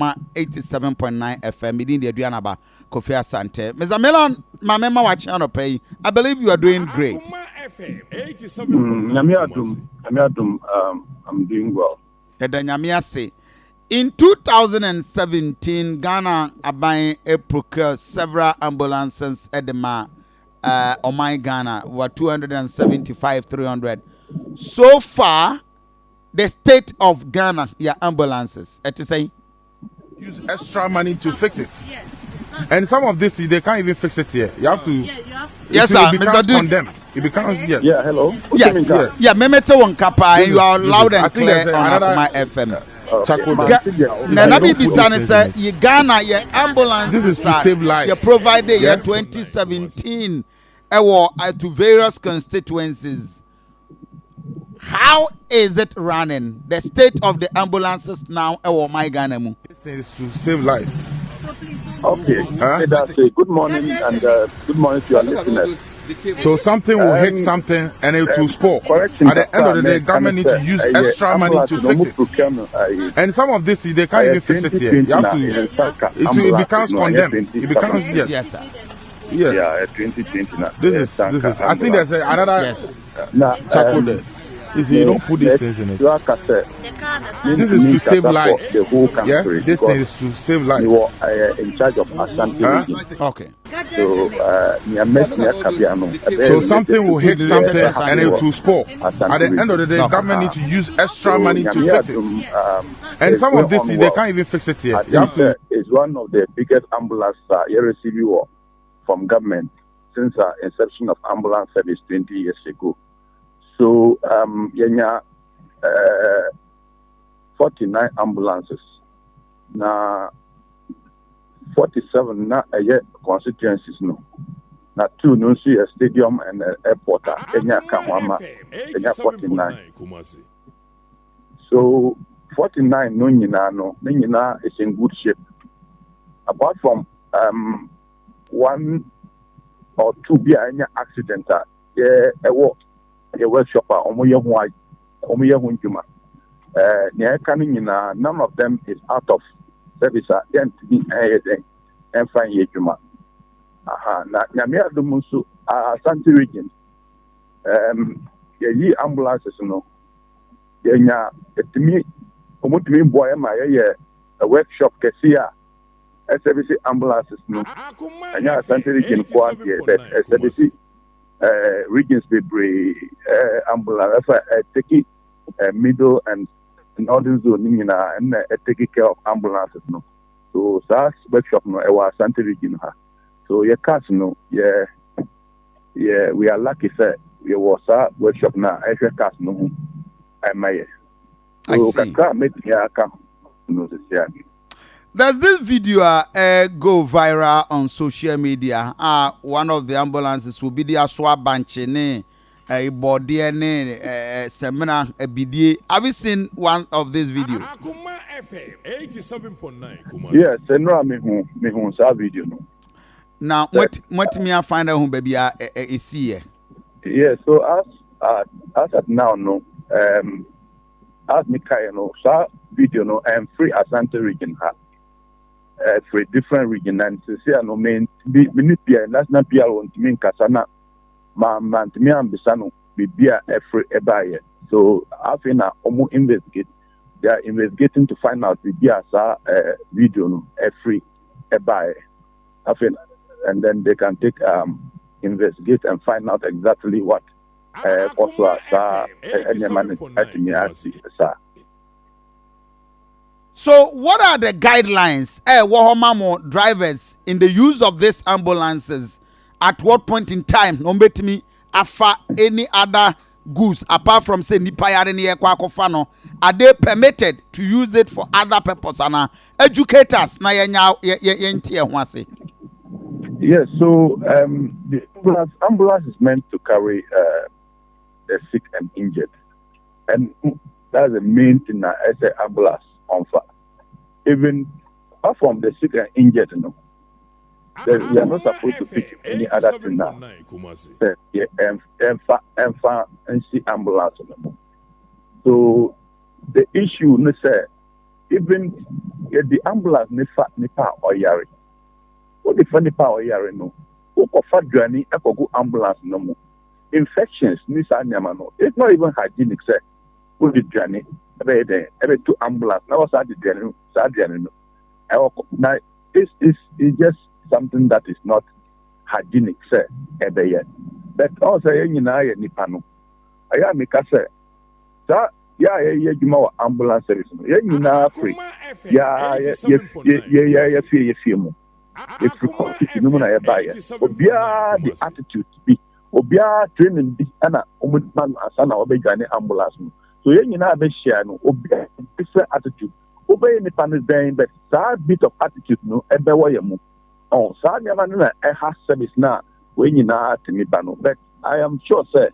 Akoma 87.9 FM. Within the Adrianaba Kofi Asante. Mr. Melon, my member watching on pay. I believe you are doing great. I'm doing well. In 2017, Ghana procured several ambulances at the Omai Ghana were 275,300. So far, the state of Ghana, ambulances. Use extra money to fix it. Yes. And some of this they can't even fix it here. You have to. Yes, sir. Mr. Duut. It becomes yes. Yeah. Hello. Yes. Yeah. Memete Wankapa. You are loud and clear on Akoma FM. Nanabi Bisane say ye Ghana ye ambulances. This is to save lives. You provided year 2017 to various constituencies. How is it running? The state of the ambulances now my Ghana. This thing is to save lives. Okay. That's a good morning and good morning to your listeners. So something will hit something and it will spoil. At the end of the day, government need to use extra money to fix it. And some of this they can't even fix it here. You have to. It becomes condemned. It becomes yes, sir. Yes. Yeah, 2020 now. This is. I think there's another chapel there. You don't put these things in it. This is to save lives. Yeah, this thing is to save lives. You are in charge of Ashanti region. Okay. So something will hit something and it will spoil. At the end of the day, government need to use extra money to fix it. And some of this they can't even fix it here. You have to. It's one of the biggest ambulance you receive from government since inception of ambulance service 20 years ago. So, 49 ambulances. Now, 47 na constituencies no. Now 2 no see a stadium and an airport. Kenya 49. So 49 no is in good shape. Apart from 1 or 2 be any accident a workshop none of them is out of service then to be and find yejuma. Na nyame adumunsu Asante region ye ambulances no yenya etimi omutimi boy ma ye a workshop kesia service ambulances no anya Asante region kwa service regions be ambulance taking middle and northern zone and taking care of ambulances no. So that's workshop no Asante region ha. So your cars no we are lucky sir we was workshop na cars no I so kaka make ya come no say. Does this video go viral on social media? One of the ambulances will be the Aswa Banchene, a body seminar, a BDA. Have you seen one of these videos? Akoma FM 87.9. Yes, no, me who saw video no. Now, what me I find out who baby is here? Yes, so as at now no, as me no saw video no, I am free Asante region ha. For a different region and to say no main minipia national pia want me kasana man to me ambisano be every ebaye. So after na investigate, they are investigating to find out the video no every ebaye. And then they can take investigate and find out exactly what So, what are the guidelines, Wahomamo drivers in the use of these ambulances? At what point in time, no bet me, afa any other goods apart from say nipayare kwakofano, are they permitted to use it for other purposes? And educators na yenya. Yes, so the ambulance is meant to carry the sick and injured, and that's the main thing that I say ambulance. Even apart from the sick and injured, we are not supposed to pick any other thing now. And see ambulance. So the issue, even the ambulance nipa or yari. What the funny power yari no? Who offer journey go ambulance no more. Infections nisa nyamano. It's not even hygienic, sir. Who the journey? Every two ambulance. Now what's the journey? Now it's just something that is not hygienic, sir. Ever yet. But also you know nipa no. Aya meka sir. That yeah, ambulance service. Yeah, you know free. Yeah, fear. If you call it, you know, I buy it. Obia the attitude be. Obia training be. Ana omudman asana obegane ambulance. So you know, be share no. Obia different attitude. Obey any panis dying, but that bit of attitude no. Ebe wa yemu. Oh, sa nyama na has service na. When you know to me bano. But I am sure, sir.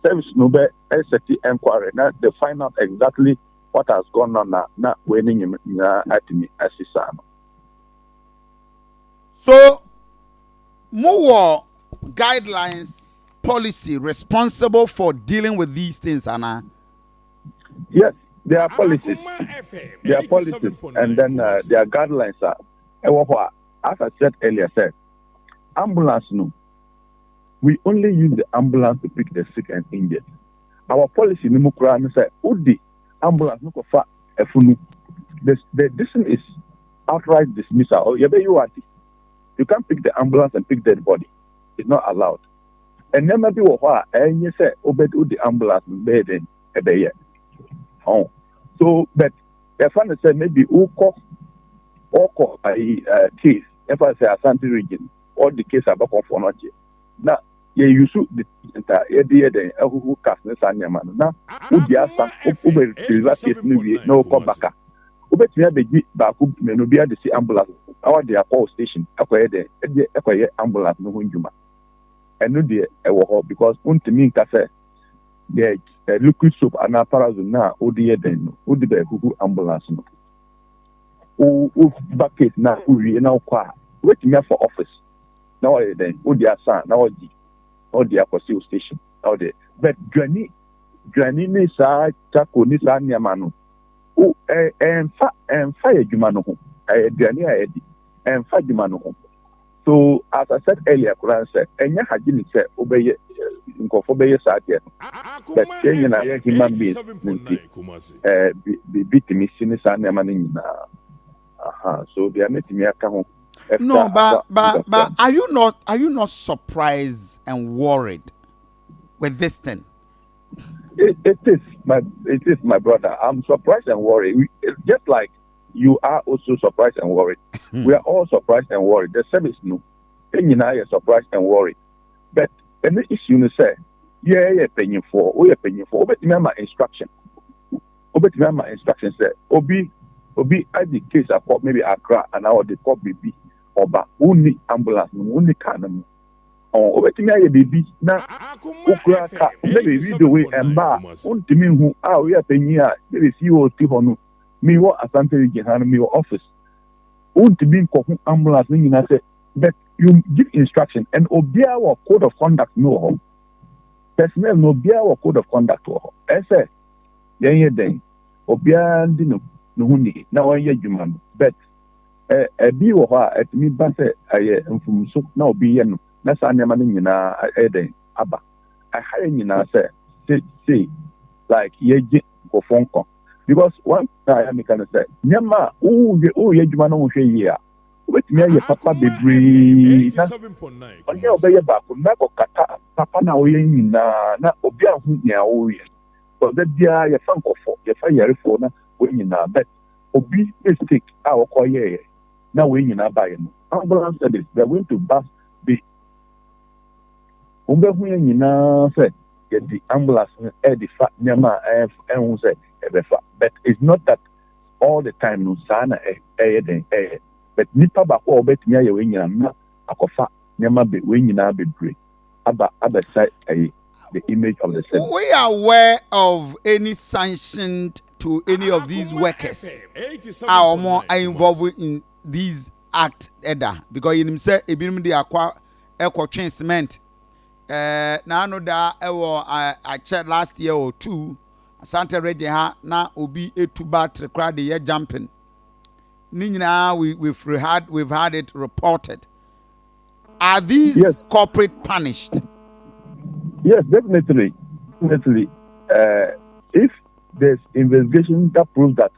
Service no be SCT inquiry. Now they find out exactly what has gone on now. Winning at me as so more guidelines policy responsible for dealing with these things, Anna. Yes, there are policies. There are policies, and then there are guidelines. As I said earlier, ambulance no. We only use the ambulance to pick the sick and injured. Our policy in Mukran said, "Udi ambulance no kofa efunu." This is outright dismissal. Oh, you can't pick the ambulance and pick dead body. It's not allowed. And then maybe and you say, "Obed udi ambulance bed in a day." Oh, so but if I say maybe oko a case, if I say Asante region, all the case about for not now. You should the idea then who cast this animal now. Would be asked no come back. Ubet me be back no be at the ambulance. Our their call station acquired ambulance no hunjuma. And no dear because me cafe the liquid soap and apparatus now dear then would be who ambulance no. Who bucket now we now qua wait me for office. Now then would your son now or the Apostle station out there. But Granny ni sa tako ni sa nyamano. Oh, and fire jumano. Granny edi and fire jumano. So as I said earlier, Quran said, and ya hajini said, obey obey sa dia. But you know, human beings be beat me sin sa nyamani na. Aha, so they are making me account. No, but are you not surprised and worried with this thing? It is my brother. I'm surprised and worried. Just like you are also surprised and worried. We are all surprised and worried. The service no, and are surprised and worried. But any issue you say, paying for. But remember instruction. But remember instruction say, Obi at the case I call maybe Accra and now the call baby. Oba only ambulance only can obetimi aye baby na okura ka maybe video way emba untimi hu we apenyi a maybe CEO ti ho no me wo Asante region han me office untimi nkohu ambulance ni na say but you give instruction and obia our code of conduct no personnel no obia our code of conduct ho say yen den obia ndi no hu ni na wan ye dwuma no but bi wo ha etimi ba se aye mfumso na obi ye no na sa nyama no nyina eden aba ahare nyina say like ye go phone call because one time I can say nyama ye djuma no hwe yi a obetimi aye papa bebre na onye obeye ba ko na ko kata papa na oye nyina na obi ahu nya oye so that dia ye fan ko fo ye fa yare fo na we nyina but obi mistake a okoye now we in Abayan. Ambulance service, they're going to bus be. Said, get the ambulance the fat Yama and say, but it's not that all the time, no sana but Nipa Bako bet me a wing and not a cofa, Yama be winging a bit great. Other side, the image of the center. We are aware of any sanctioned to any of these workers are more involved in these act because in himself a bit the eco train cement now know that I checked last year or two Asante region ha na obi etuba trekra de ye jumping. We've had it reported. Are these corporate punished? Yes, definitely. Definitely. If there's investigation that proves that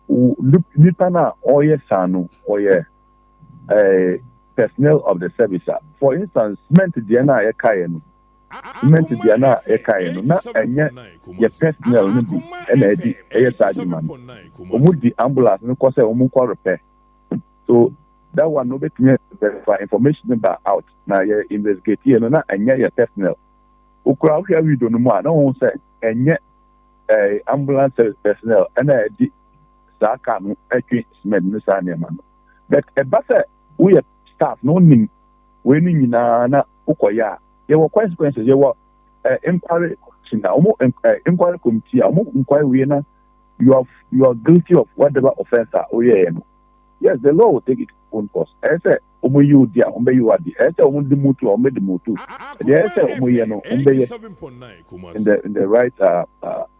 Nipana or Sanu or personnel of the service, for instance, meant Diana Ekayenu, meant Diana Ekayenu, not and yet your personnel and Eddie Ayatman, Omudi ambulance, no cause a repair. So that one no bet me verify information about out. Now you investigate here, no, and yet your personnel. Ukra here we don't know. No one say and yet ambulance personnel and Saka no cement no sanya man. But a better we staff no ning we ning na ukoya. There were consequences. There were inquiry inquiry committee. Inquiry we na you are guilty of whatever offense. Yes, the law will take its own course. I say, you dia, you are the. I say, the mutu, the mutu. The I say, no, in the right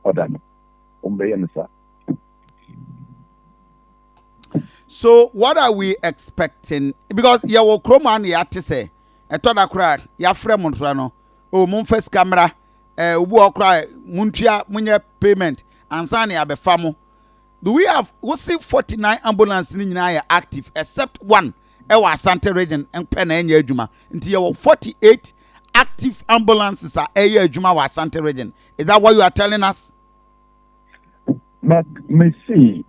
order, no, sir. So, what are we expecting? Because you will come on the say, a toda crowd, ya friend Montrano, Mumfes camera, ubu cry, Muntia, Munya payment, and Sani Abefamo. Do we have 49 ambulances in active except one Ewa Asante region and Penanya Juma until 48 active ambulances are Aya Juma wa Asante region? Is that what you are telling us? But me see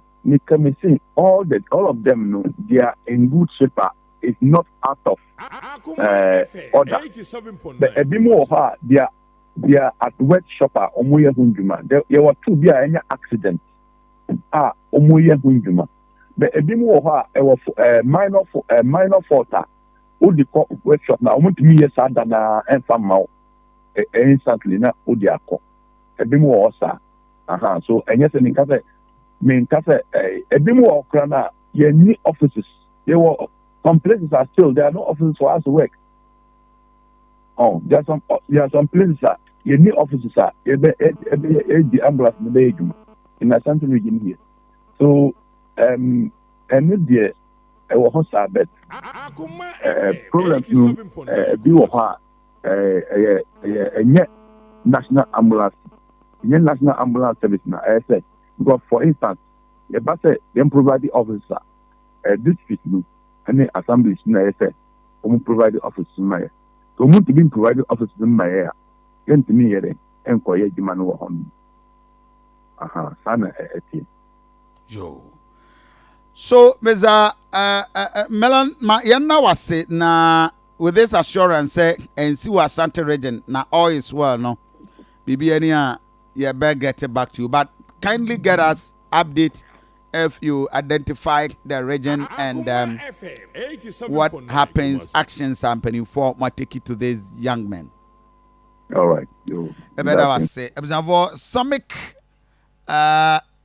all of them know they are in good shape. It's not out of order. The Ebimo they are at wet shopper Omoya Hunduma. There were two be any accident. Omoya Hunduma. The Ebimo minor faulter. Udi ko wet shop na omo timi yesa na enfa mawo instantly na udi akọ. Ebimo osa. So enye se minka se ebimo okra na ye ni offices. Some places are still there are no offices for us to work. There are some places you need offices the ambulance in the in the central region here. So and there was a bit problem to be a national ambulance service now. I said because for instance, the bus then provide the officer district and the assembly I said provide the office in my so to be provided office in my area. Yen to me here and quiet the man on. Sana Joe. So, Mr. Melon, ma yana wase na with this assurance and see what Santa region na all is well, no. Bibi ania you better get it back to you, but kindly get us update if you identify the region and what happens, actions happening for what take it to these young men. All right. Sommik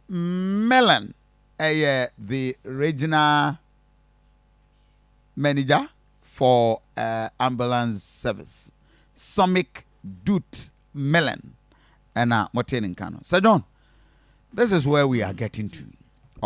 Melon, the regional manager for ambulance service. Sommik Duut Melon and Moten Kano. So John, this is where we are getting to.